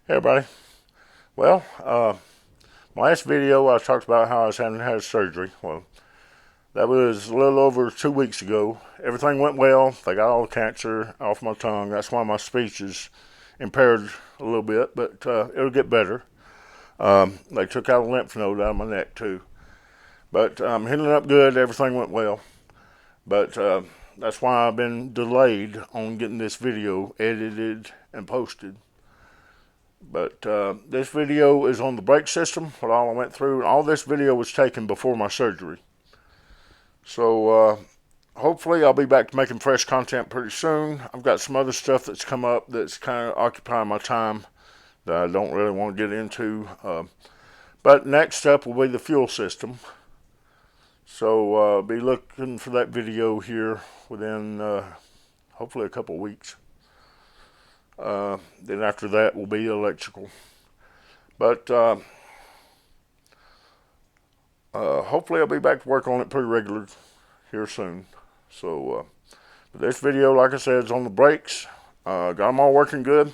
Hey everybody. Well, my last video I talked about how I was having had surgery. Well, that was a little over 2 weeks ago. Everything went well. They got all the cancer off my tongue. That's why my speech is impaired a little bit, but it'll get better. They took out a lymph node out of my neck too. But I'm healing up good. Everything went well. But that's why I've been delayed on getting this video edited and posted. But this video is on the brake system, what all I went through. All this video was taken before my surgery. So hopefully I'll be back to making fresh content pretty soon. I've got some other stuff that's come up that's kind of occupying my time that I don't really want to get into. But next up will be the fuel system. So be looking for that video here within hopefully a couple weeks. Then after that will be electrical. But hopefully I'll be back to work on it pretty regular here soon. So this video, like I said, is on the brakes. Got them all working good.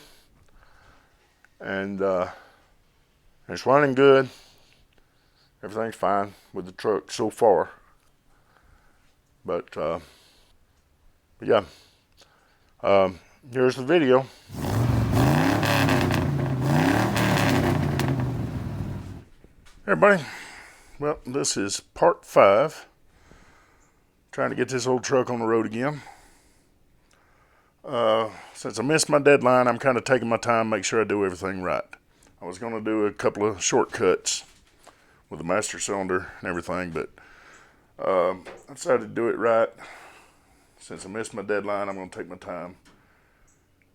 And it's running good. Everything's fine with the truck so far. But yeah, here's the video. Everybody, well, this is part 5. Trying to get this old truck on the road again. Since I missed my deadline, I'm kind of taking my time, make sure I do everything right. I was going to do a couple of shortcuts with the master cylinder and everything, but I decided to do it right. Since I missed my deadline, I'm going to take my time.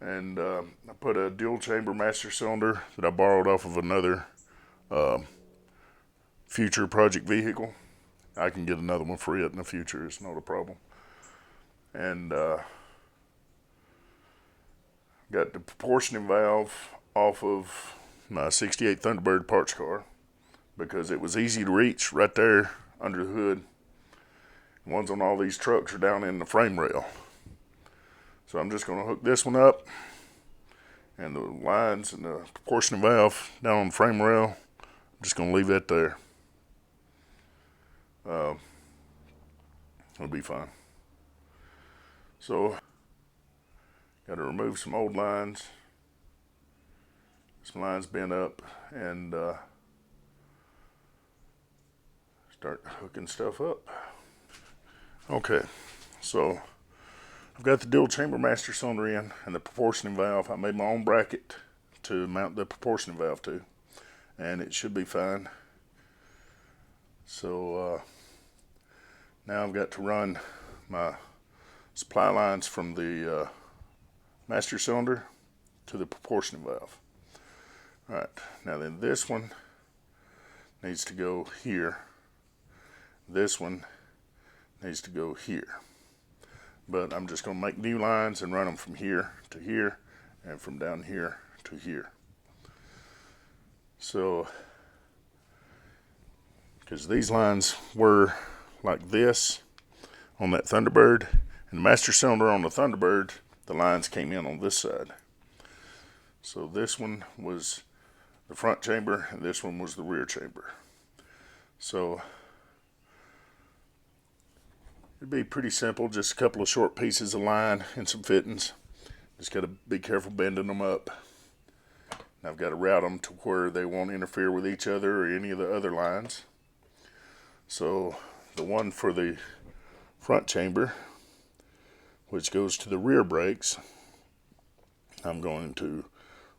And I put a dual chamber master cylinder that I borrowed off of another future project vehicle. I can get another one for it in the future, it's not a problem. And got the proportioning valve off of my 68 Thunderbird parts car because it was easy to reach right there under the hood. The ones on all these trucks are down in the frame rail. So I'm just going to hook this one up and the lines and the proportioning valve down on the frame rail. I'm just going to leave that there. It'll be fine. So, got to remove some old lines. Some lines bent up and start hooking stuff up. Okay, so I've got the dual chamber master cylinder in and the proportioning valve. I made my own bracket to mount the proportioning valve to, and it should be fine. So now I've got to run my supply lines from the master cylinder to the proportioning valve. Alright, now then this one needs to go here. This one needs to go here. But I'm just going to make new lines and run them from here to here and from down here to here. So, because these lines were like this on that Thunderbird, and the master cylinder on the Thunderbird, the lines came in on this side. So this one was the front chamber and this one was the rear chamber. So it'd be pretty simple, just a couple of short pieces of line and some fittings. Just got to be careful bending them up. And I've got to route them to where they won't interfere with each other or any of the other lines. So the one for the front chamber, which goes to the rear brakes, I'm going to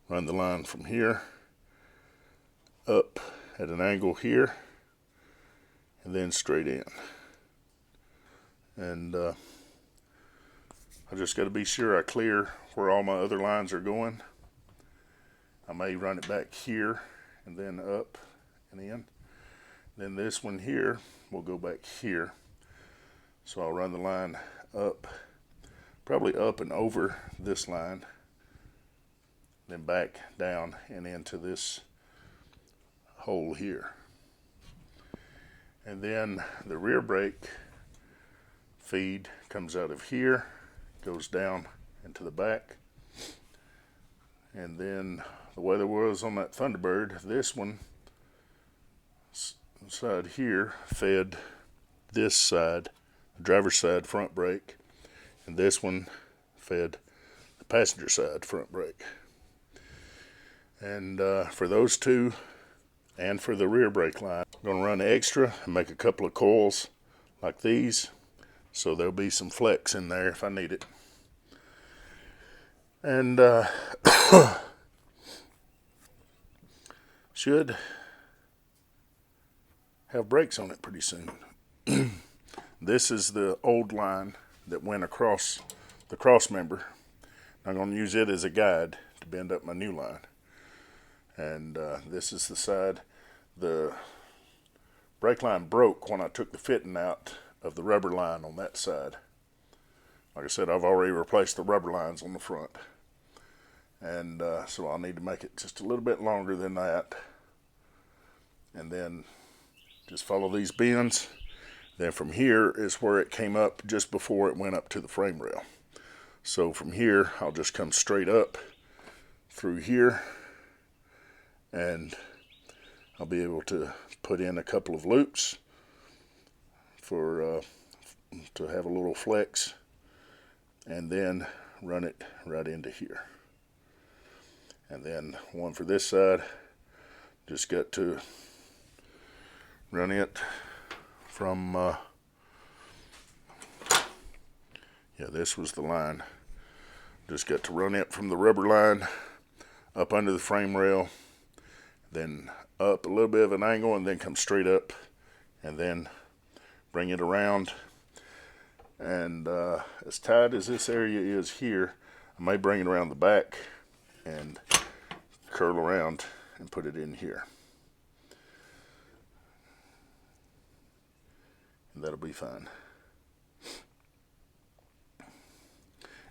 run the line from here up at an angle here and then straight in. And I just got to be sure I clear where all my other lines are going. I may run it back here and then up and in. Then this one here will go back here. So I'll run the line up, probably up and over this line, then back down and into this hole here. And then the rear brake feed comes out of here, goes down into the back, And then the way there was on that Thunderbird, this one side here fed this side, the driver's side front brake, and this one fed the passenger side front brake. And for those two, and for the rear brake line, I'm going to run extra and make a couple of coils like these, so there'll be some flex in there if I need it. And should have brakes on it pretty soon. This is the old line that went across the cross member. I'm going to use it as a guide to bend up my new line. And this is the side. The brake line broke when I took the fitting out of the rubber line on that side. Like I said, I've already replaced the rubber lines on the front. And so I'll need to make it just a little bit longer than that. And then just follow these bends. Then from here is where it came up just before it went up to the frame rail. So from here, I'll just come straight up through here, and I'll be able to put in a couple of loops for to have a little flex, and then run it right into here. And then one for this side, just got to run it from this was the line. Just got to run it from the rubber line up under the frame rail, then up a little bit of an angle, and then come straight up, and then bring it around. And as tight as this area is here, I may bring it around the back and curl around and put it in here. And that'll be fine.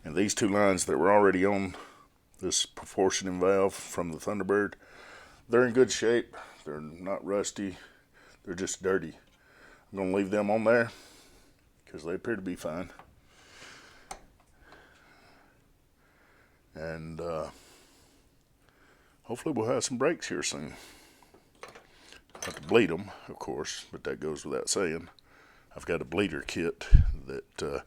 And these two lines that were already on this proportioning valve from the Thunderbird, they're in good shape. They're not rusty. They're just dirty. I'm going to leave them on there because they appear to be fine. And hopefully we'll have some brakes here soon. I have to bleed them, of course, but that goes without saying. I've got a bleeder kit that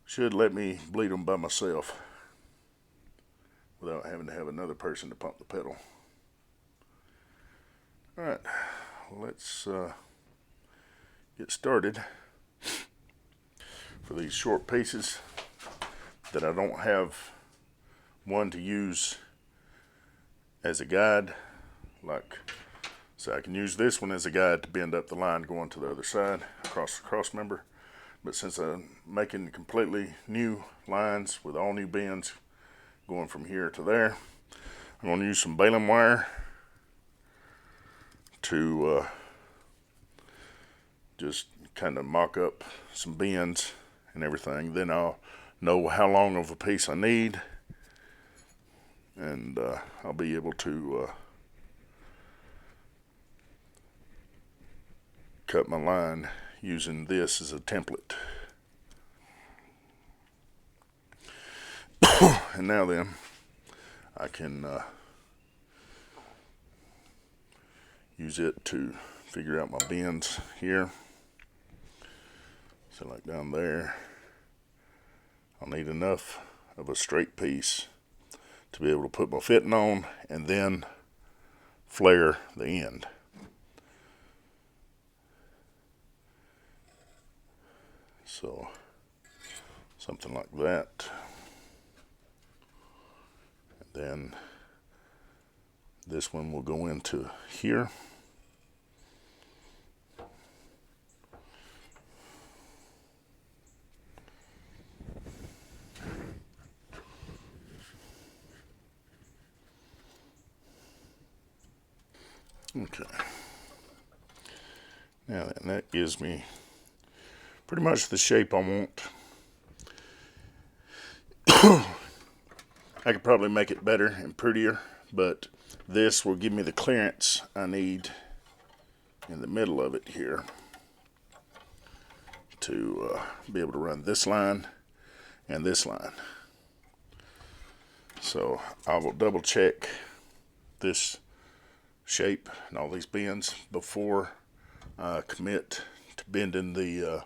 should let me bleed them by myself without having to have another person to pump the pedal. Alright, let's get started. For these short pieces that I don't have one to use as a guide, so I can use this one as a guide to bend up the line going to the other side across the cross member. But since I'm making completely new lines with all new bends going from here to there, I'm going to use some baling wire to just kind of mock up some bends and everything. Then I'll know how long of a piece I need, and I'll be able to cut my line using this as a template. And now then, I can use it to figure out my bends here. So like down there, I'll need enough of a straight piece to be able to put my fitting on and then flare the end. So something like that. And then this one will go into here. Okay. Now then, that gives me pretty much the shape I want. I could probably make it better and prettier, but this will give me the clearance I need in the middle of it here to be able to run this line and this line. So I will double check this shape and all these bends before I commit to bending the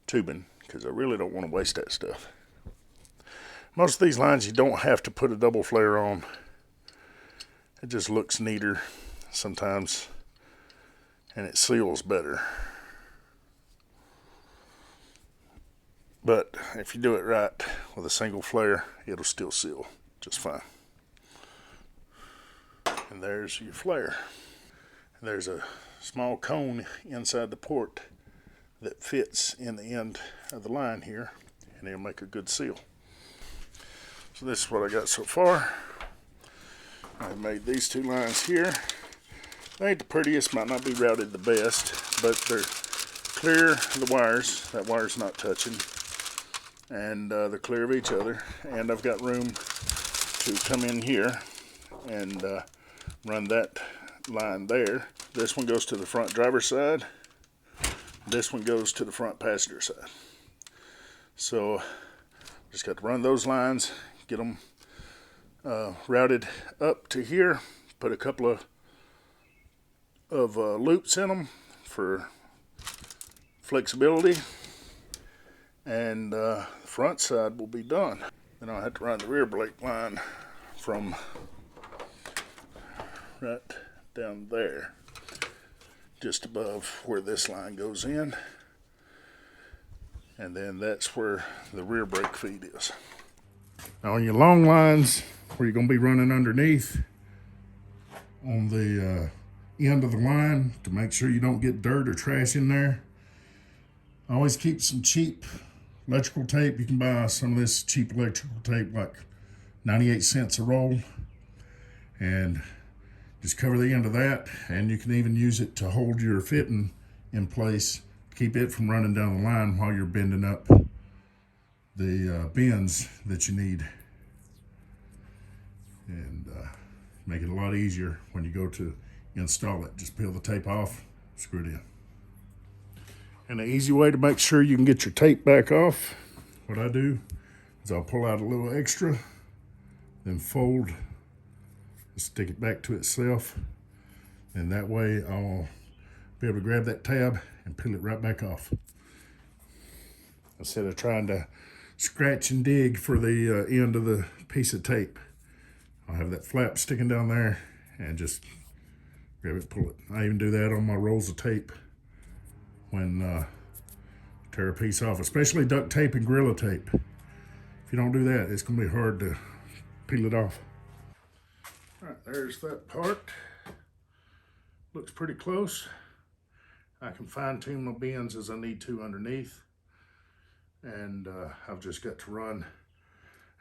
tubing, because I really don't want to waste that stuff. Most of these lines you don't have to put a double flare on. It just looks neater sometimes, and it seals better. But if you do it right with a single flare, it'll still seal just fine. And there's your flare. And there's a small cone inside the port that fits in the end of the line here, and it'll make a good seal. So this is what I got so far. I made these two lines here. They ain't the prettiest, might not be routed the best, but they're clear of the wires. That wire's not touching. And they're clear of each other. And I've got room to come in here and run that line there. This one goes to the front driver's side. This one goes to the front passenger side. So just got to run those lines, get them routed up to here, put a couple of loops in them for flexibility, and the front side will be done. Then I'll have to run the rear brake line from right down there, just above where this line goes in, and then that's where the rear brake feed is. Now on your long lines where you're going to be running underneath, on the end of the line, to make sure you don't get dirt or trash in there, always keep some cheap electrical tape. You can buy some of this cheap electrical tape, like 98 cents a roll, and just cover the end of that, and you can even use it to hold your fitting in place, keep it from running down the line while you're bending up the bends that you need, and make it a lot easier when you go to install it. Just peel the tape off, screw it in. And the easy way to make sure you can get your tape back off, what I do is I'll pull out a little extra, then fold, stick it back to itself, and that way I'll be able to grab that tab and peel it right back off, instead of trying to scratch and dig for the end of the piece of tape. I'll have that flap sticking down there and just grab it, pull it. I even do that on my rolls of tape when tear a piece off, especially duct tape and Gorilla Tape. If you don't do that, it's gonna be hard to peel it off. All right, there's that part. Looks pretty close. I can fine tune my bends as I need to underneath. And I've just got to run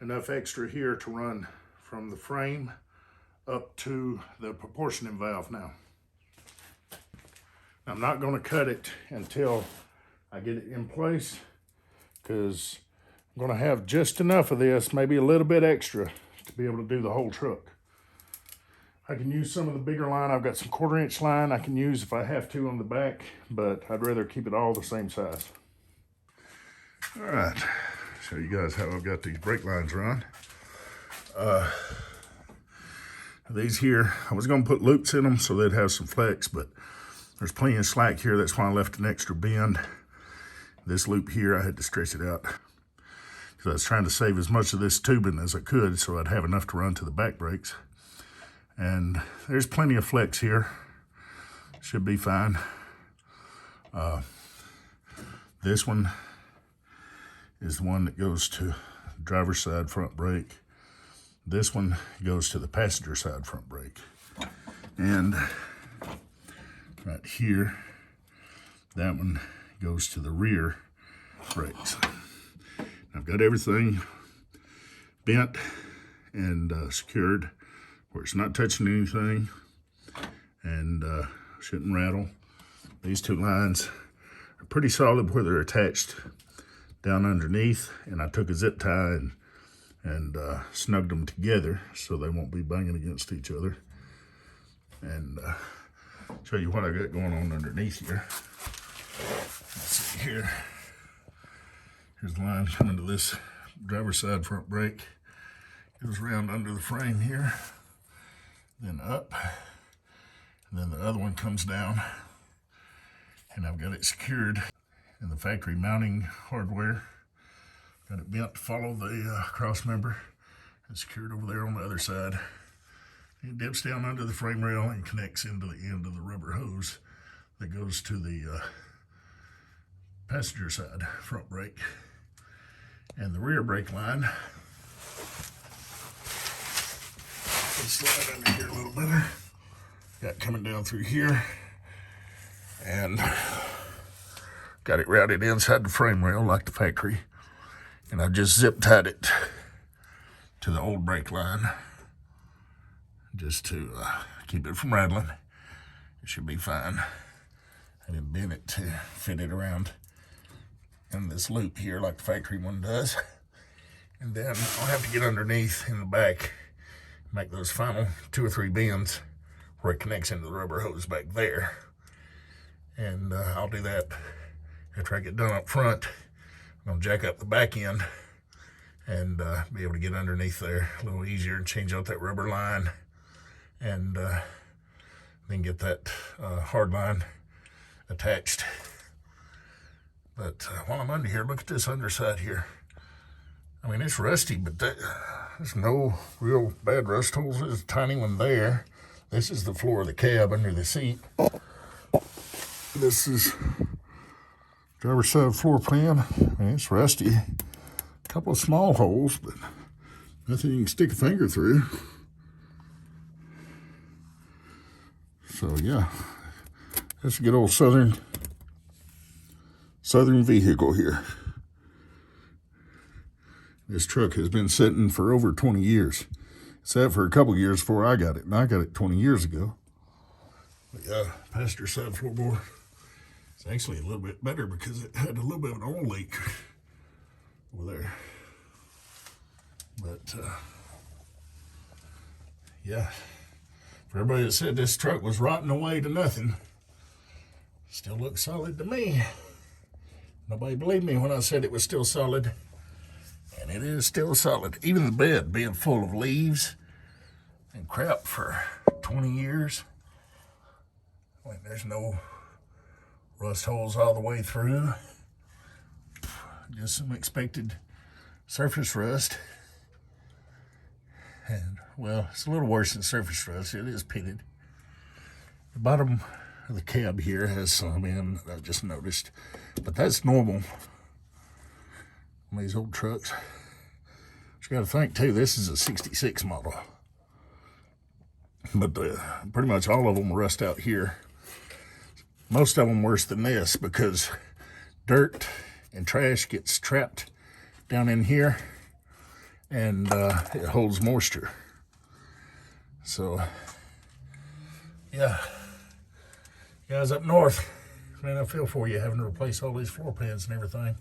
enough extra here to run from the frame up to the proportioning valve now. I'm not going to cut it until I get it in place, because I'm going to have just enough of this, maybe a little bit extra, to be able to do the whole truck. I can use some of the bigger line. I've got some 1/4 inch line I can use if I have to on the back, but I'd rather keep it all the same size. All right, show you guys how I've got these brake lines run. These here, I was gonna put loops in them so they'd have some flex, but there's plenty of slack here. That's why I left an extra bend. This loop here, I had to stretch it out, because I was trying to save as much of this tubing as I could so I'd have enough to run to the back brakes. And there's plenty of flex here. Should be fine. This one is the one that goes to the driver's side front brake. This one goes to the passenger side front brake. And right here, that one goes to the rear brakes. I've got everything bent and secured where it's not touching anything and shouldn't rattle. These two lines are pretty solid where they're attached down underneath, and I took a zip tie and snugged them together so they won't be banging against each other. And show you what I got going on underneath here. Let's see here. Here's the line coming to this driver's side front brake. Goes around under the frame here, then up, and then the other one comes down, and I've got it secured in the factory mounting hardware. Got it bent to follow the cross member and secured over there on the other side. It dips down under the frame rail and connects into the end of the rubber hose that goes to the passenger side front brake. And the rear brake line, let's slide under here a little better. Got coming down through here, and got it routed inside the frame rail like the factory. And I just zip tied it to the old brake line just to keep it from rattling. It should be fine. I didn't bend it to fit it around in this loop here like the factory one does. And then I'll have to get underneath in the back, make those final 2 or 3 bends where it connects into the rubber hose back there. And I'll do that after I get done up front. I'm gonna jack up the back end and be able to get underneath there a little easier and change out that rubber line, and then get that hard line attached. But while I'm under here, look at this underside here. I mean, it's rusty, but there's no real bad rust holes. There's a tiny one there. This is the floor of the cab under the seat. This is driver's side floor pan. I mean, it's rusty. A couple of small holes, but nothing you can stick a finger through. So yeah, that's a good old Southern vehicle here. This truck has been sitting for over 20 years. It sat for a couple years before I got it, and I got it 20 years ago. But yeah, passenger side floorboard. It's actually a little bit better because it had a little bit of an oil leak over there. But yeah, for everybody that said this truck was rotting away to nothing, still looks solid to me. Nobody believed me when I said it was still solid, and it is still solid. Even the bed being full of leaves and crap for 20 years. Like, there's no rust holes all the way through. Just some expected surface rust. And, well, it's a little worse than surface rust. It is pitted. The bottom of the cab here has some in that I just noticed. But that's normal on these old trucks. But you got to think, too, this is a 66 model. But pretty much all of them rust out here. Most of them worse than this because dirt and trash gets trapped down in here, and it holds moisture. So, yeah, guys up north, man, I feel for you having to replace all these floor pans and everything.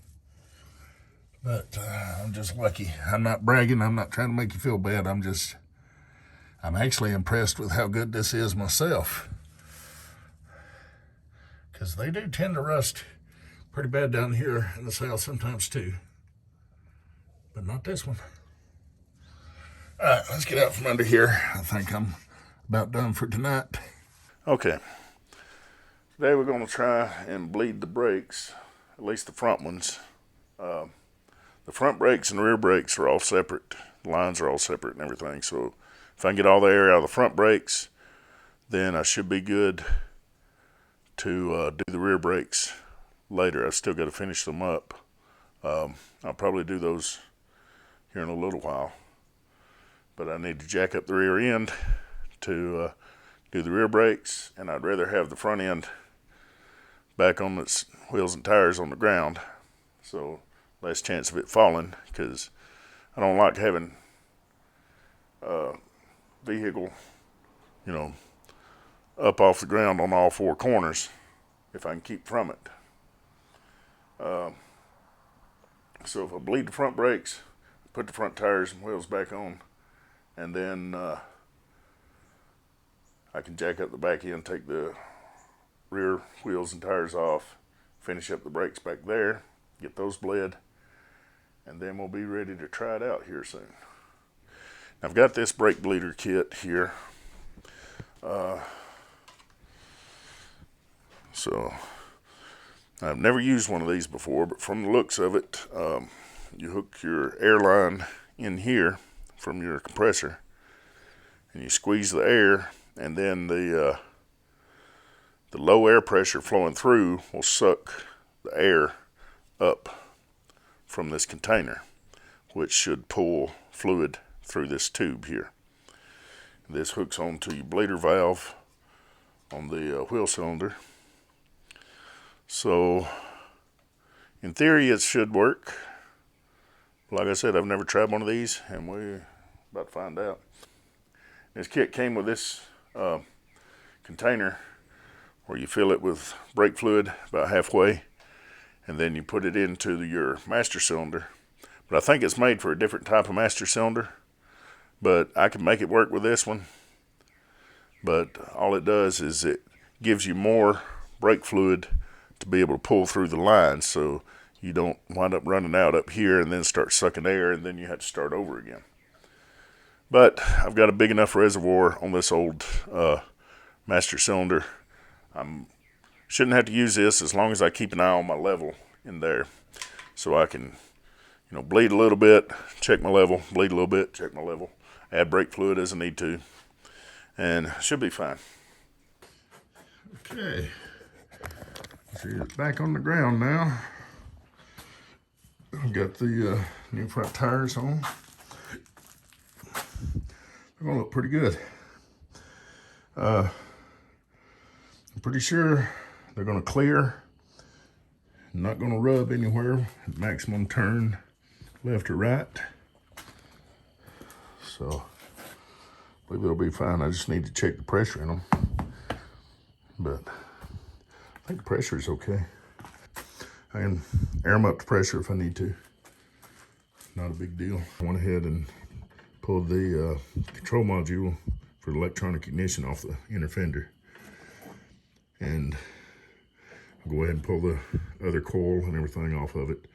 But I'm just lucky. I'm not bragging. I'm not trying to make you feel bad. I'm actually impressed with how good this is myself. Because they do tend to rust pretty bad down here in the south sometimes too. But not this one. All right, let's get out from under here. I think I'm about done for tonight. Okay. Today we're going to try and bleed the brakes, at least the front ones. The front brakes and rear brakes are all separate. The lines are all separate and everything. So if I can get all the air out of the front brakes, then I should be good to do the rear brakes later. I've still got to finish them up. I'll probably do those here in a little while. But I need to jack up the rear end to do the rear brakes, and I'd rather have the front end back on its wheels and tires on the ground, so less chance of it falling, because I don't like having a vehicle, up off the ground on all 4 corners if I can keep from it. So if I bleed the front brakes, put the front tires and wheels back on, and then I can jack up the back end, take the rear wheels and tires off, finish up the brakes back there, get those bled, and then we'll be ready to try it out here soon. I've got this brake bleeder kit here. So I've never used one of these before, but from the looks of it, you hook your air line in here from your compressor, and you squeeze the air, and then the low air pressure flowing through will suck the air up from this container, which should pull fluid through this tube here. This hooks onto your bleeder valve on the wheel cylinder. So in theory it should work. Like I said, I've never tried one of these, and we're about to find out. This kit came with this container where you fill it with brake fluid about halfway, and then you put it into your master cylinder. But I think it's made for a different type of master cylinder, but I can make it work with this one. But all it does is it gives you more brake fluid to be able to pull through the lines, so you don't wind up running out up here and then start sucking air, and then you have to start over again. But I've got a big enough reservoir on this old master cylinder. I shouldn't have to use this as long as I keep an eye on my level in there, so I can, bleed a little bit, check my level, bleed a little bit, check my level, add brake fluid as I need to, and should be fine. Okay, see, it's back on the ground now. I've got the new front tires on. They're gonna look pretty good. I'm pretty sure they're gonna clear, not gonna rub anywhere, maximum turn left or right. So I believe it'll be fine. I just need to check the pressure in them, but I think the pressure is okay. I can air them up to pressure if I need to. Not a big deal. I went ahead and pulled the control module for the electronic ignition off the inner fender. And I'll go ahead and pull the other coil and everything off of it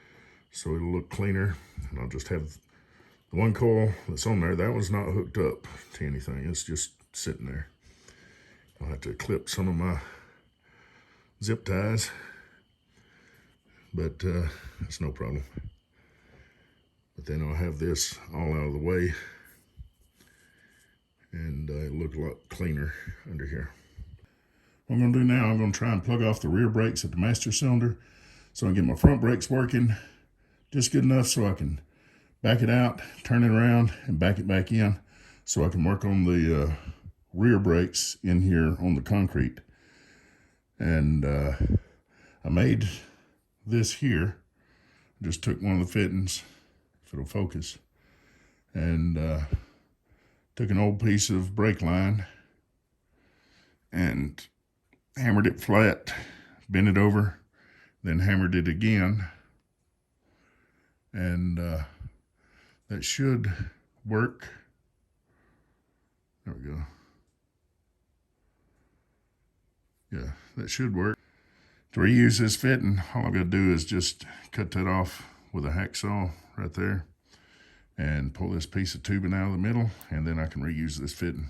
so it'll look cleaner. And I'll just have the one coil that's on there. That one's not hooked up to anything. It's just sitting there. I'll have to clip some of my zip ties, but it's no problem. But then I'll have this all out of the way, and it'll look a lot cleaner under here. What I'm gonna do now, I'm gonna try and plug off the rear brakes at the master cylinder so I can get my front brakes working just good enough so I can back it out, turn it around, and back it back in so I can work on the rear brakes in here on the concrete. And I made this here. Just took one of the fittings, if it'll focus, and took an old piece of brake line and hammered it flat, bent it over, then hammered it again, and that should work. There we go. Yeah, that should work. To reuse this fitting, all I've got to do is just cut that off with a hacksaw right there and pull this piece of tubing out of the middle, and then I can reuse this fitting.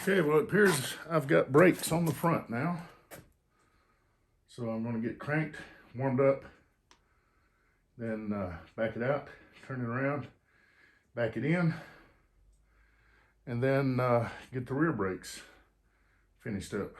Okay, well, it appears I've got brakes on the front now. So I'm going to get cranked, warmed up, then back it out, turn it around, back it in, and then get the rear brakes finished up.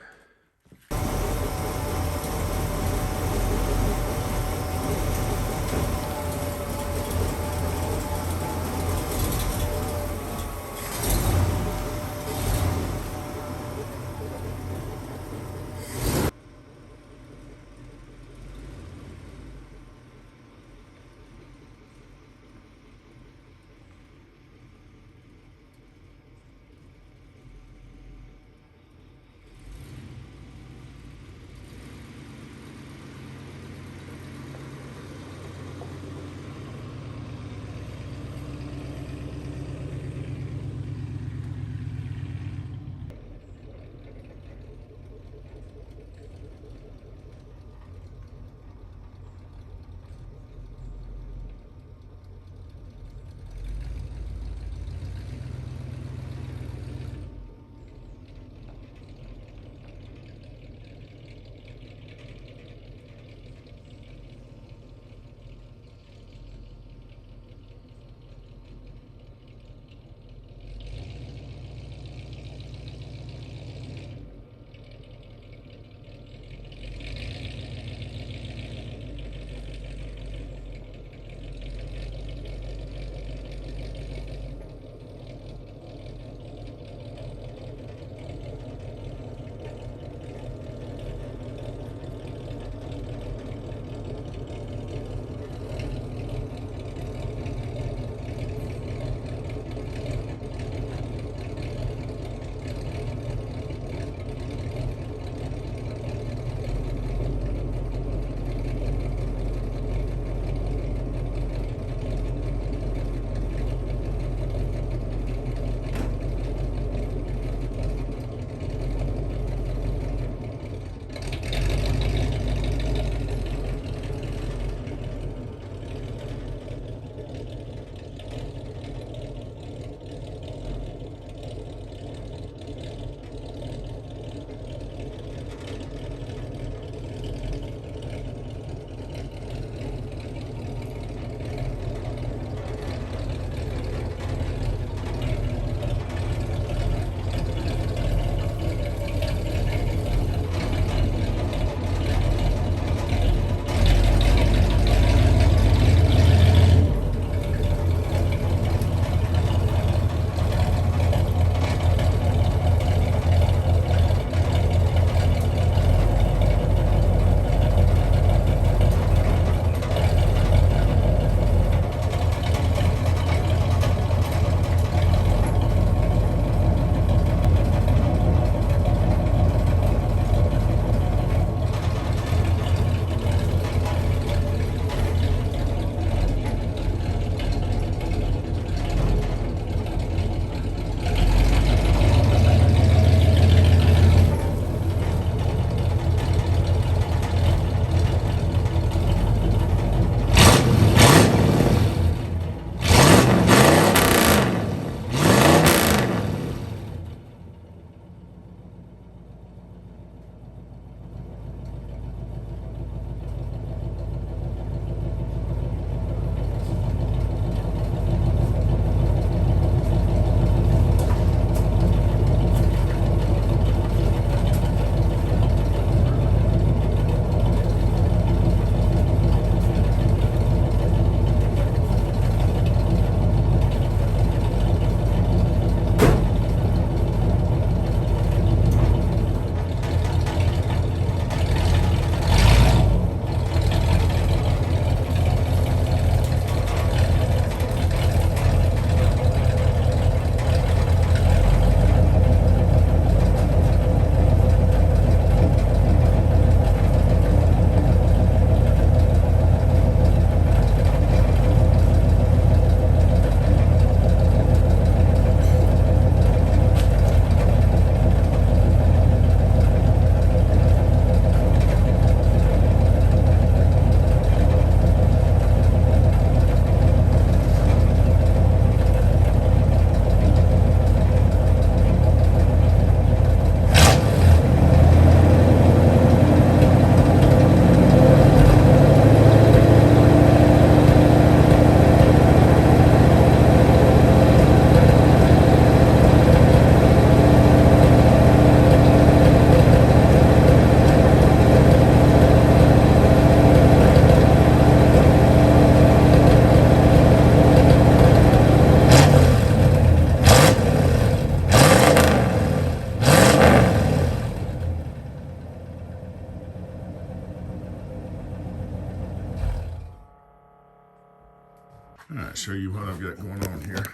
show you what I've got going on here.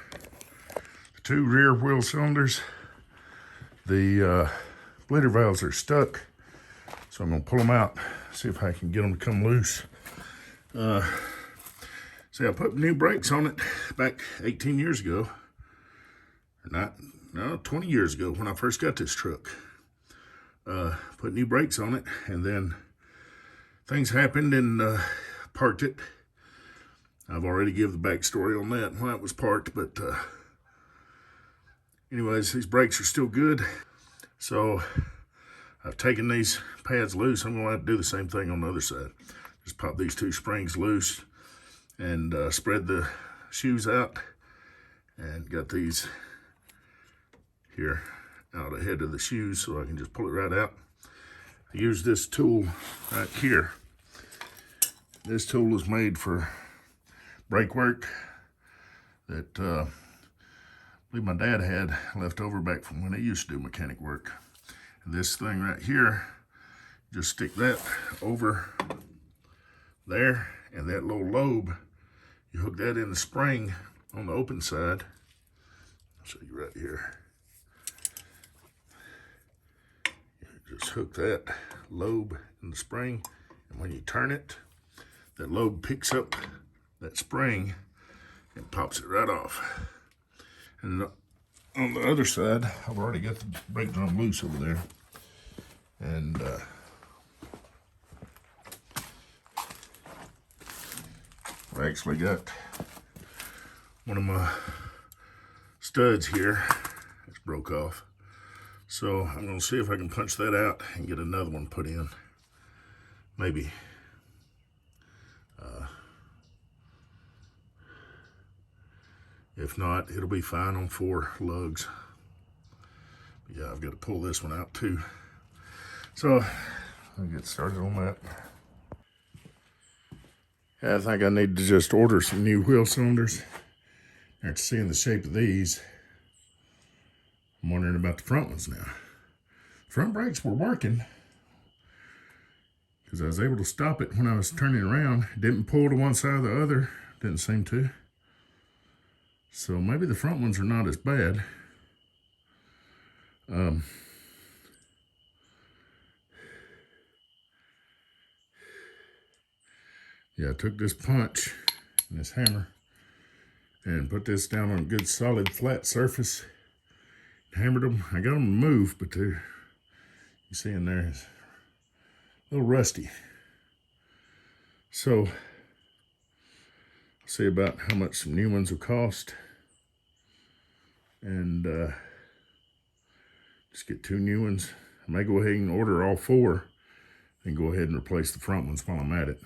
The two rear wheel cylinders, the bleeder valves are stuck, so I'm gonna pull them out, see if I can get them to come loose. See, I put new brakes on it back 18 years ago. Or no, 20 years ago when I first got this truck. Put new brakes on it, and then things happened and parked it. I've already given the backstory on that, why it was parked, but anyways, these brakes are still good. So I've taken these pads loose. I'm gonna have to do the same thing on the other side. Just pop these two springs loose and spread the shoes out, and got these here out ahead of the shoes so I can just pull it right out. I use this tool right here. This tool is made for brake work that I believe my dad had left over back from when he used to do mechanic work. And this thing right here, just stick that over there, and that little lobe, you hook that in the spring on the open side. I'll show you right here. You just hook that lobe in the spring, and when you turn it, that lobe picks up that spring and pops it right off. And on the other side, I've already got the brake drum loose over there. And I actually got one of my studs here that's broke off. So I'm gonna see if I can punch that out and get another one put in. Maybe. If not, it'll be fine on 4 lugs. But yeah, I've got to pull this one out too. So I'll get started on that. Yeah, I think I need to just order some new wheel cylinders. After seeing the shape of these, I'm wondering about the front ones now. Front brakes were working because I was able to stop it when I was turning around. It didn't pull to one side or the other. Didn't seem to. So maybe the front ones are not as bad. Yeah, I took this punch and this hammer and put this down on a good solid flat surface. Hammered them. I got them to move, but they're, you see in there, is a little rusty. So, see about how much some new ones will cost. And just get 2 new ones. I may go ahead and order all 4 and go ahead and replace the front ones while I'm at it.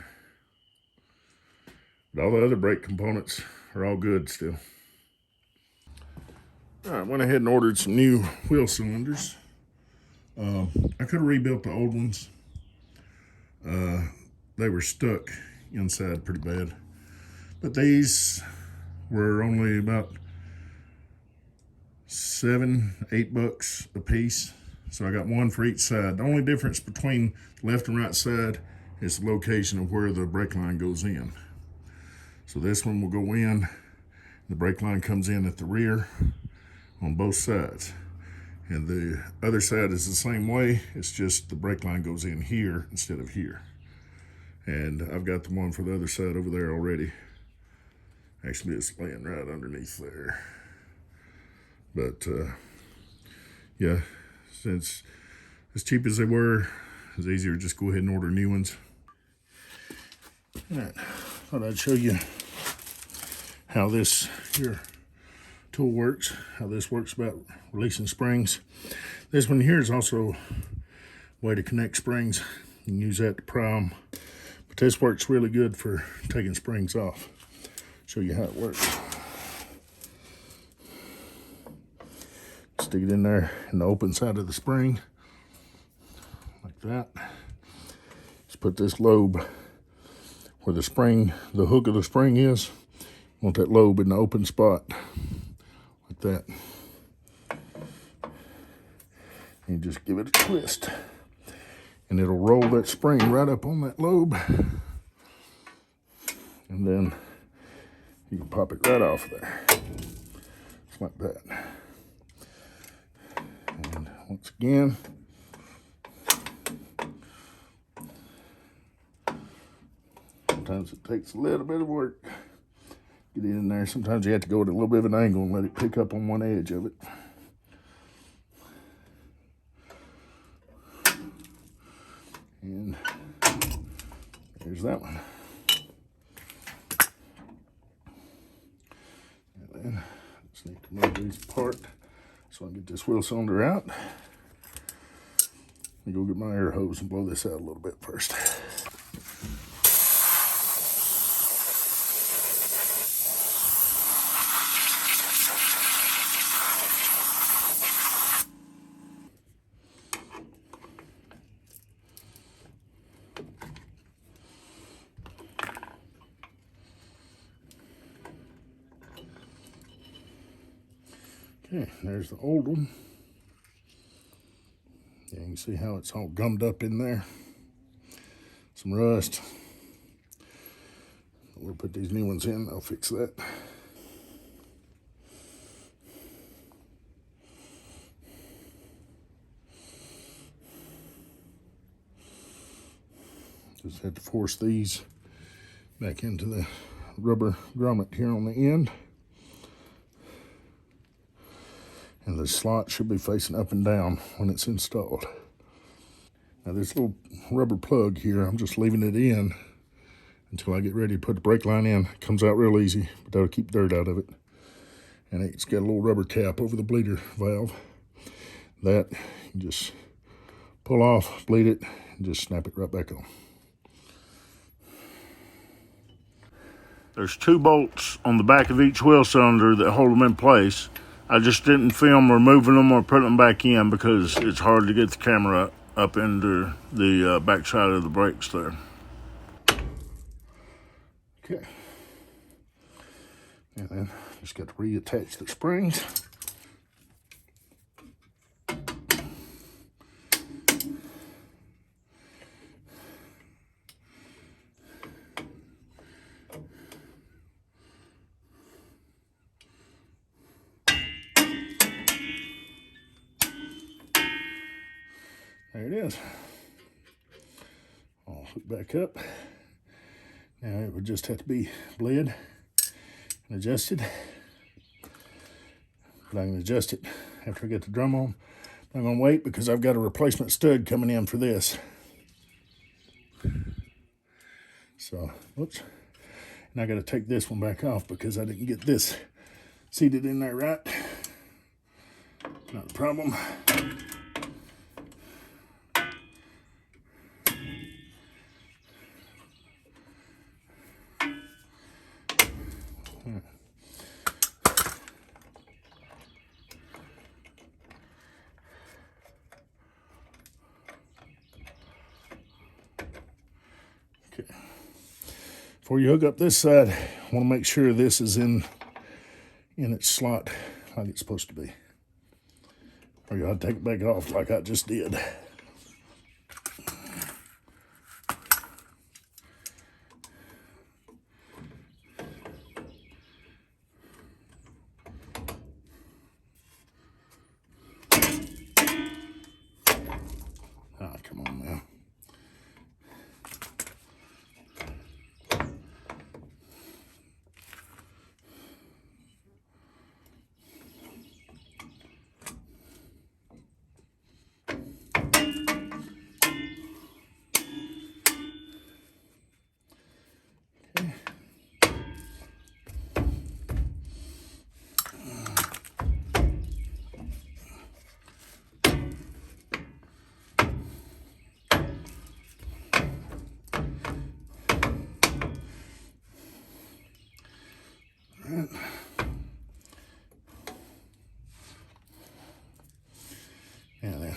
But all the other brake components are all good still. All right, went ahead and ordered some new wheel cylinders. I could have rebuilt the old ones. They were stuck inside pretty bad. But these were only about $7-8 a piece. So I got one for each side. The only difference between left and right side is the location of where the brake line goes in. So this one will go in, the brake line comes in at the rear on both sides. And the other side is the same way, it's just the brake line goes in here instead of here. And I've got the one for the other side over there already. Actually, it's laying right underneath there. But yeah, since as cheap as they were, it's easier to just go ahead and order new ones. All right, thought I'd show you how this here tool works, how this works about releasing springs. This one here is also a way to connect springs. You can use that to pry them, but this works really good for taking springs off. Show you how it works. Stick it in there in the open side of the spring, like that. Just put this lobe where the spring, the hook of the spring is. You want that lobe in the open spot, like that. And just give it a twist, and it'll roll that spring right up on that lobe. And then You can pop it right off there. Just like that. And once again, sometimes it takes a little bit of work. Get it in there. Sometimes you have to go at a little bit of an angle and let it pick up on one edge of it. And there's that one. And then I just need to move these apart so I can get this wheel cylinder out. Let me go get my air hose and blow this out a little bit first. Okay, there's the old one. Yeah, you can see how it's all gummed up in there. Some rust. We'll put these new ones in, I'll fix that. Just had to force these back into the rubber grommet here on the end. And the slot should be facing up and down when it's installed. Now this little rubber plug here, I'm just leaving it in until I get ready to put the brake line in. It comes out real easy, but that'll keep dirt out of it. And it's got a little rubber cap over the bleeder valve. That you just pull off, bleed it, and just snap it right back on. There's 2 bolts on the back of each wheel cylinder that hold them in place. I just didn't film removing them or putting them back in because it's hard to get the camera up into the back side of the brakes there. Okay. And then just got to reattach the springs. There it is. I'll hook back up. Now it would just have to be bled and adjusted. But I can adjust it after I get the drum on. I'm gonna wait because I've got a replacement stud coming in for this. So, whoops. And I gotta take this one back off because I didn't get this seated in there right. Not a problem. Okay. Before you hook up this side, I want to make sure this is in its slot like it's supposed to be. Or you ought to take it back off like I just did. Ah, come on now. And then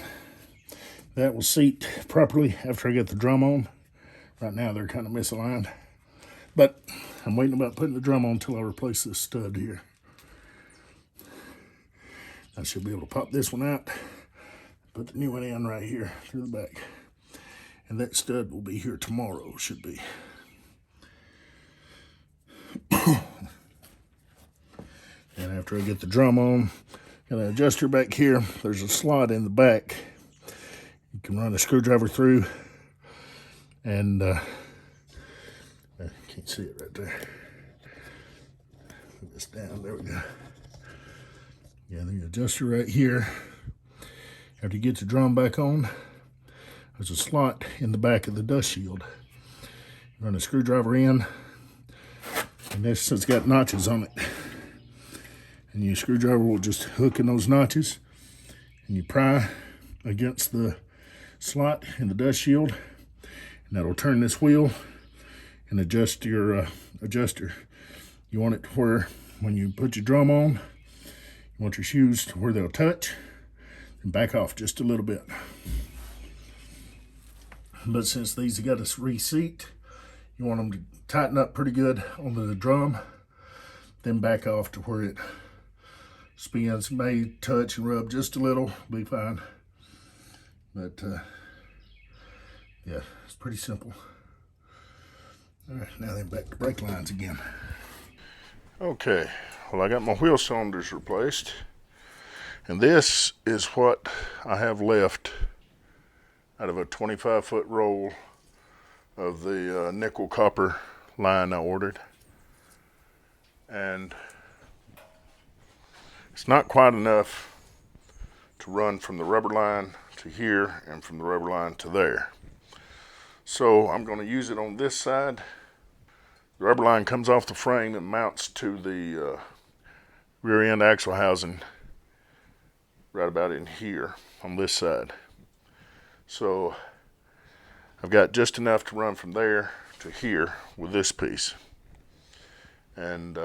that will seat properly after I get the drum on. Right now they're kind of misaligned, but I'm waiting about putting the drum on until I replace this stud here. I should be able to pop this one out, put the new one in right here through the back. And that stud will be here tomorrow, should be. after I get the drum on. Got an adjuster back here. There's a slot in the back. You can run a screwdriver through, and I can't see it right there. Put this down. There we go. Yeah, the adjuster right here. After you get the drum back on, there's a slot in the back of the dust shield. You run a screwdriver in, and this has got notches on it. And your screwdriver will just hook in those notches, and you pry against the slot in the dust shield, and that'll turn this wheel and adjust your adjuster. You want it to where when you put your drum on, you want your shoes to where they'll touch, and back off just a little bit. But since these have got a reseat, you want them to tighten up pretty good on the drum, then back off to where it spins. May touch and rub just a little, be fine. But yeah, it's pretty simple. All right, now then back to brake lines again. Okay, well, I got my wheel cylinders replaced, and this is what I have left out of a 25-foot roll of the nickel copper line I ordered. And it's not quite enough to run from the rubber line to here and from the rubber line to there. So I'm going to use it on this side. The rubber line comes off the frame and mounts to the rear end axle housing right about in here on this side. So I've got just enough to run from there to here with this piece. And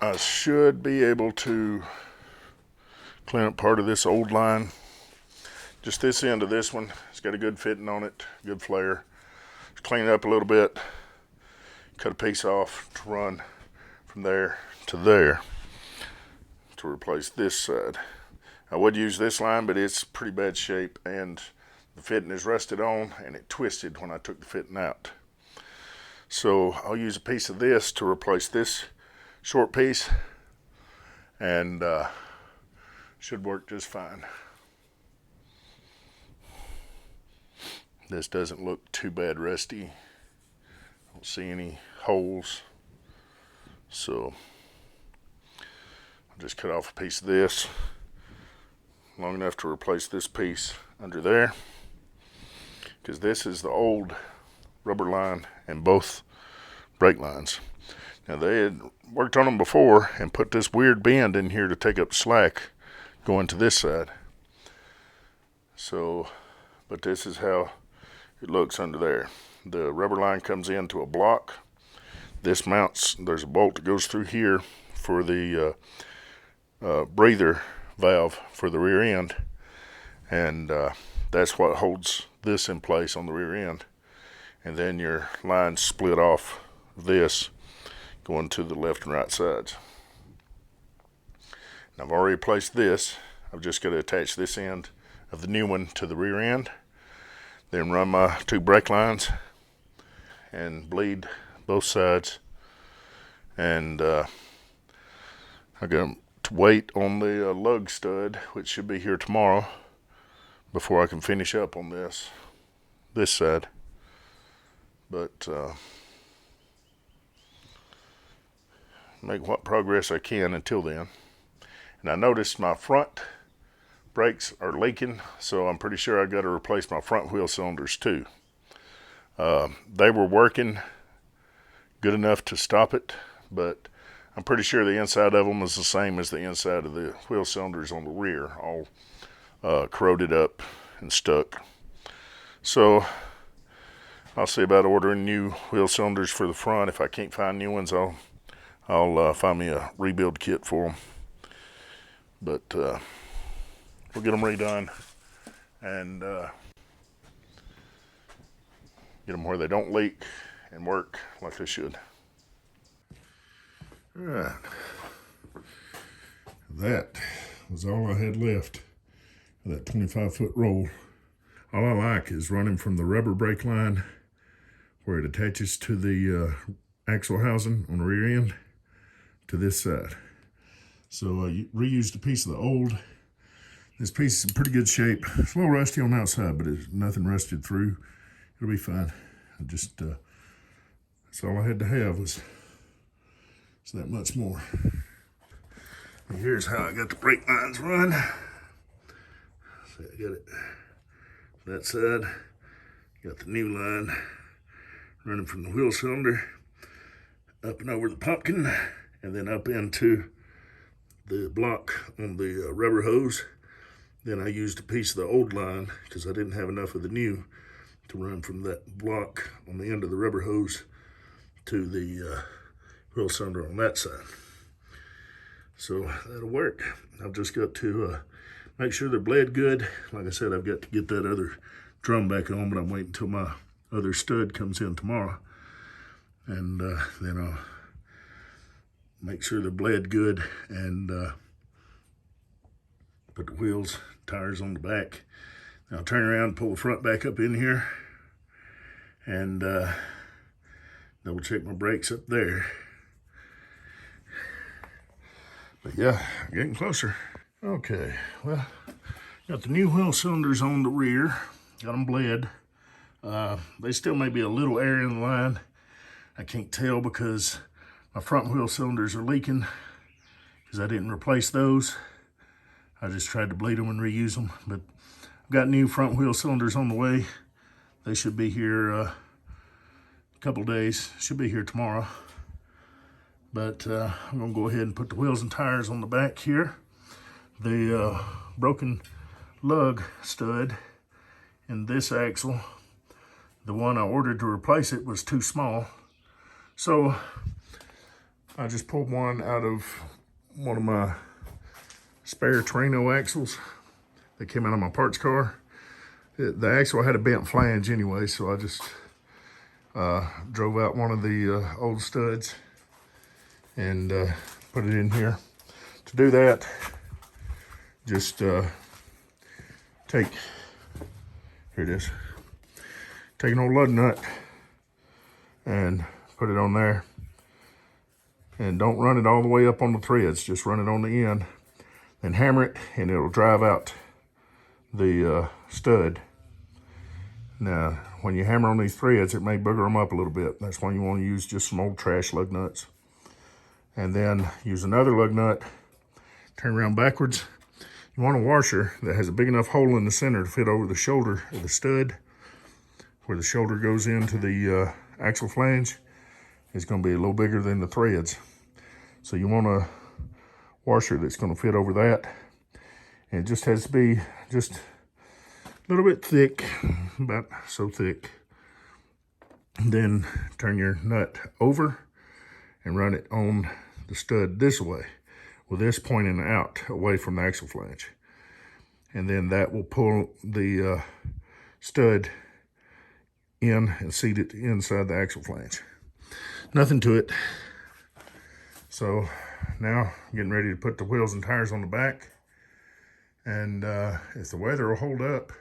I should be able to clean up part of this old line. Just this end of this one, it's got a good fitting on it, good flare. Just clean it up a little bit, cut a piece off to run from there to there to replace this side. I would use this line, but it's pretty bad shape, and the fitting is rusted on, and it twisted when I took the fitting out. So I'll use a piece of this to replace this short piece, and should work just fine. This doesn't look too bad rusty. I don't see any holes. So I'll just cut off a piece of this, long enough to replace this piece under there, because this is the old rubber line in both brake lines. Now, they had worked on them before and put this weird bend in here to take up slack going to this side. So, but this is how it looks under there. The rubber line comes into a block. This mounts, there's a bolt that goes through here for the breather valve for the rear end, and that's what holds this in place on the rear end. And then your lines split off this going to the left and right sides. And I've already placed this. I've just got to attach this end of the new one to the rear end, then run my two brake lines and bleed both sides. And I got to wait on the lug stud, which should be here tomorrow, before I can finish up on this side. But make what progress I can until then. And I noticed my front brakes are leaking, so I'm pretty sure I got to replace my front wheel cylinders too. They were working good enough to stop it, but I'm pretty sure the inside of them is the same as the inside of the wheel cylinders on the rear, all corroded up and stuck. So I'll see about ordering new wheel cylinders for the front. If I can't find new ones, I'll find me a rebuild kit for them. But we'll get them redone and get them where they don't leak and work like they should. All right. That was all I had left of that 25-foot roll. All I like is running from the rubber brake line where it attaches to the axle housing on the rear end to this side. So you reused a piece of the old. This piece is in pretty good shape. It's a little rusty on the outside, but it's nothing rusted through. It'll be fine. I just, that's all I had to have was that much more. And here's how I got the brake lines run. So I got it that side. Got the new line running from the wheel cylinder up and over the pumpkin, and then up into the block on the rubber hose. Then I used a piece of the old line because I didn't have enough of the new to run from that block on the end of the rubber hose to the wheel cylinder on that side. So that'll work. I've just got to make sure they're bled good. Like I said, I've got to get that other drum back on, but I'm waiting until my other stud comes in tomorrow. And then I'll make sure they're bled good and put the wheels, tires on the back. Then I'll turn around and pull the front back up in here and double check my brakes up there. But yeah, getting closer. Okay, well, got the new wheel cylinders on the rear. Got them bled. They still may be a little air in the line. I can't tell because my front wheel cylinders are leaking because I didn't replace those. I just tried to bleed them and reuse them. But I've got new front wheel cylinders on the way. They should be here a couple days. Should be here tomorrow. But I'm gonna go ahead and put the wheels and tires on the back here. The broken lug stud in this axle, the one I ordered to replace it, was too small. So I just pulled one out of one of my spare Torino axles that came out of my parts car. The axle had a bent flange anyway, so I just drove out one of the old studs and put it in here. To do that, just take, here it is, take an old lug nut and put it on there. And don't run it all the way up on the threads, just run it on the end. Then hammer it and it'll drive out the stud. Now, when you hammer on these threads, it may booger them up a little bit. That's why you want to use just some old trash lug nuts. And then use another lug nut, turn around backwards. You want a washer that has a big enough hole in the center to fit over the shoulder of the stud, where the shoulder goes into the axle flange. It's going to be a little bigger than the threads. So you want a washer that's going to fit over that. And it just has to be just a little bit thick, about so thick. And then turn your nut over and run it on the stud this way, with this pointing out away from the axle flange. And then that will pull the stud in and seat it inside the axle flange. Nothing to it. So now I'm getting ready to put the wheels and tires on the back. And if the weather will hold up,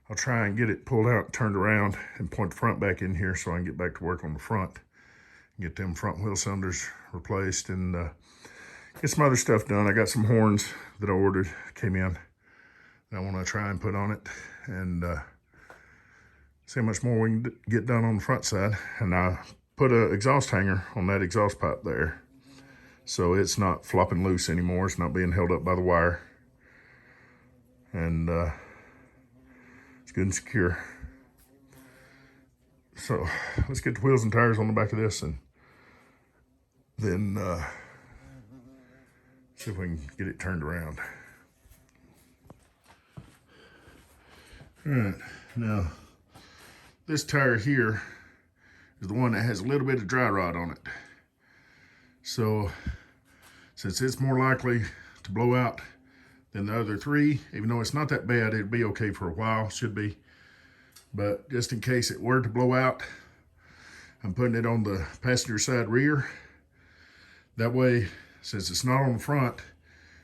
I'll try and get it pulled out, turned around, and point the front back in here so I can get back to work on the front. Get them front wheel cylinders replaced and get some other stuff done. I got some horns that I ordered, came in, that I want to try and put on it and see how much more we can get done on the front side. And I put an exhaust hanger on that exhaust pipe there, so it's not flopping loose anymore. It's not being held up by the wire. And it's good and secure. So let's get the wheels and tires on the back of this and then see if we can get it turned around. All right, now this tire here is the one that has a little bit of dry rot on it. So since it's more likely to blow out than the other three, even though it's not that bad, it'd be okay for a while, should be. But just in case it were to blow out, I'm putting it on the passenger side rear. That way, since it's not on the front,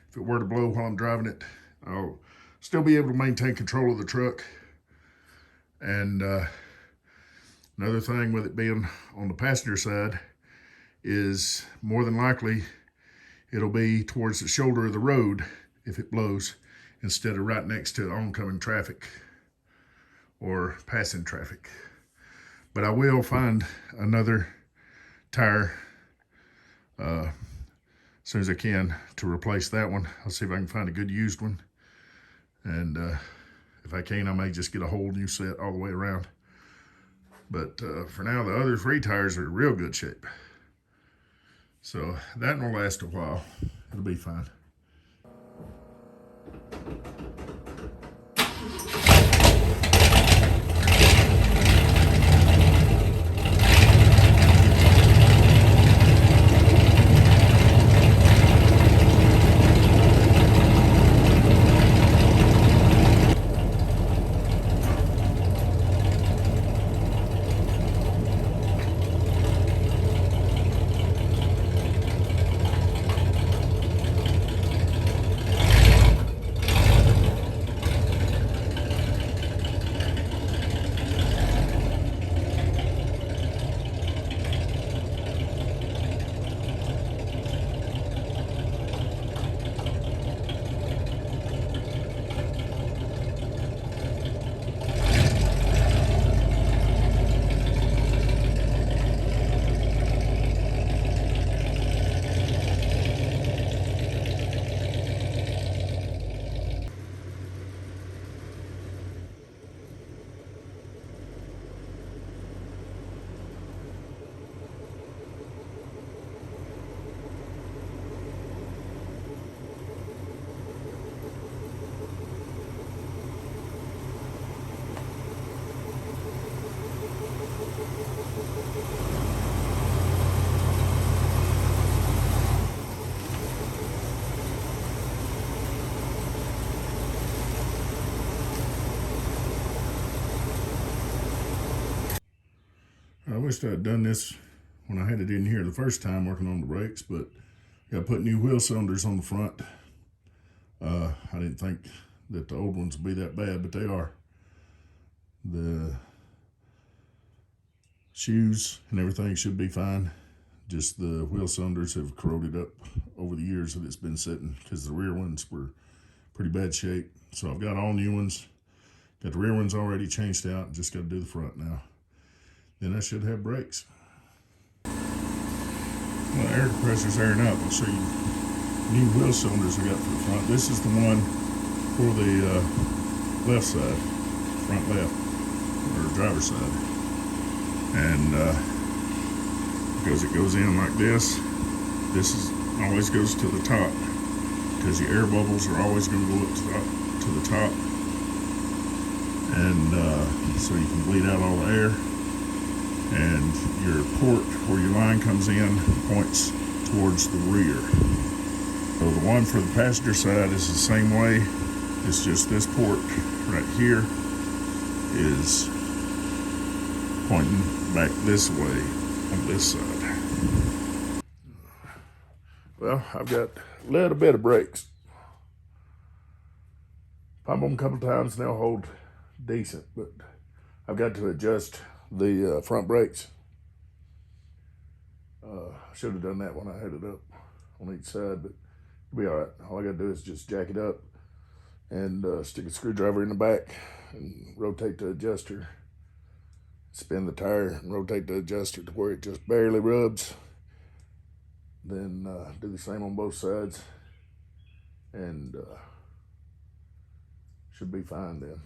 if it were to blow while I'm driving it, I'll still be able to maintain control of the truck and Another thing with it being on the passenger side is more than likely it'll be towards the shoulder of the road if it blows, instead of right next to oncoming traffic or passing traffic. But I will find another tire as soon as I can to replace that one. I'll see if I can find a good used one. And if I can, I may just get a whole new set all the way around. But for now, the other 3 tires are in real good shape. So that will last a while. It'll be fine. I wished I'd done this when I had it in here the first time working on the brakes, but I got to put new wheel cylinders on the front. I didn't think that the old ones would be that bad, but they are. The shoes and everything should be fine. Just the wheel cylinders have corroded up over the years that it's been sitting, because the rear ones were pretty bad shape. So I've got all new ones. Got the rear ones already changed out. Just got to do the front now. Then I should have brakes. Well, the air compressor's airing up. I'll show you new wheel cylinders I got for the front. This is the one for the left side, front left, or driver's side. And because it goes in like this always goes to the top, because your air bubbles are always going to go up to the top. And so you can bleed out all the air. And your port where your line comes in points towards the rear. So the one for the passenger side is the same way. It's just this port right here is pointing back this way on this side. Well, I've got a little bit of brakes. Pump them a couple times and they'll hold decent, but I've got to adjust the front brakes. I should have done that when I had it up on each side, but it'll be all right. All I gotta do is just jack it up and stick a screwdriver in the back and rotate the adjuster, spin the tire and rotate the adjuster to where it just barely rubs. Then do the same on both sides, and should be fine then.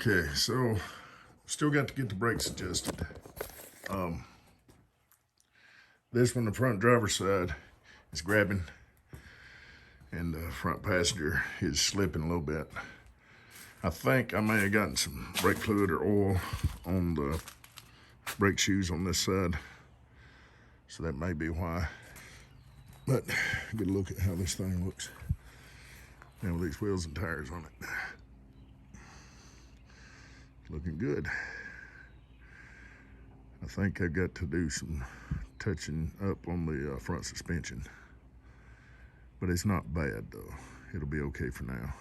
Okay, so still got to get the brakes adjusted. This one, the front driver's side, is grabbing, and the front passenger is slipping a little bit. I think I may have gotten some brake fluid or oil on the brake shoes on this side, so that may be why. But get a look at how this thing looks now with these wheels and tires on it. Looking good. I think I've got to do some touching up on the front suspension, but it's not bad though. It'll be okay for now.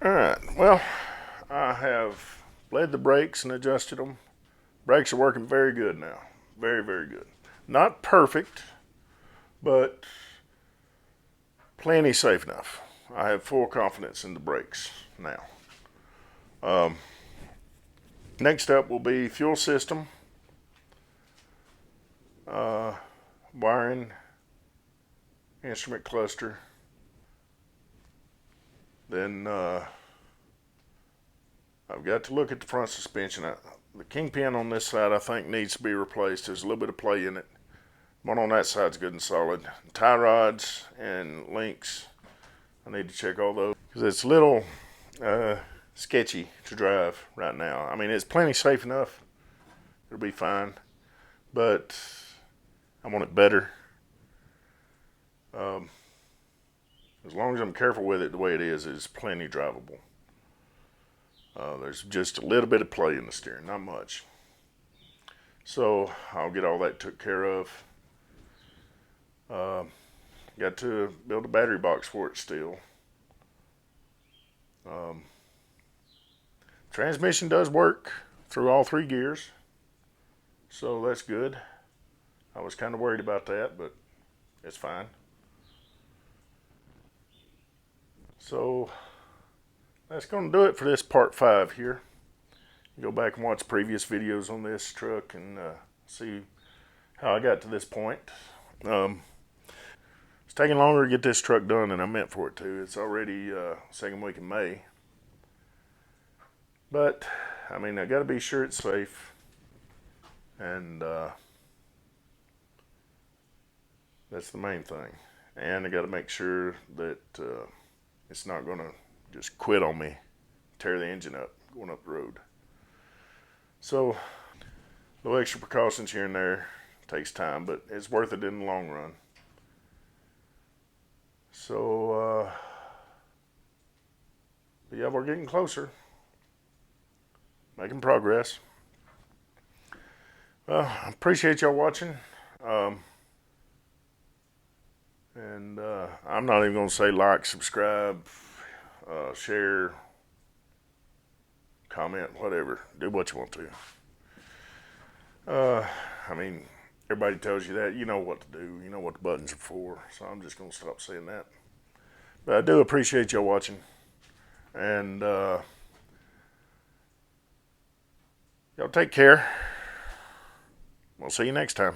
All right, well, I have bled the brakes and adjusted them. Brakes are working very good now. Very, very good. Not perfect, but plenty safe enough. I have full confidence in the brakes now. Next up will be fuel system, wiring, instrument cluster. Then I've got to look at the front suspension. The kingpin on this side I think needs to be replaced. There's a little bit of play in it. One on that side's good and solid. Tie rods and links, I need to check all those because it's a little sketchy to drive right now. I mean, it's plenty safe enough. It'll be fine, but I want it better. As long as I'm careful with it the way it is, it's plenty drivable. There's just a little bit of play in the steering, not much. So I'll get all that took care of. Got to build a battery box for it still. Transmission does work through all 3 gears, so that's good. I was kind of worried about that, but it's fine. So that's going to do it for this part 5 here. Go back and watch previous videos on this truck and see how I got to this point. It's taking longer to get this truck done than I meant for it to. It's already second week in May. But, I mean, I got to be sure it's safe. And that's the main thing. And I got to make sure that it's not going to just quit on me, tear the engine up going up the road. So, little extra precautions here and there. Takes time, but it's worth it in the long run. So, but yeah, we're getting closer. Making progress. Well, I appreciate y'all watching. And I'm not even going to say like, subscribe, share, comment, whatever. Do what you want to. I mean, everybody tells you that. You know what to do. You know what the buttons are for. So I'm just going to stop saying that. But I do appreciate y'all watching. And y'all take care. We'll see you next time.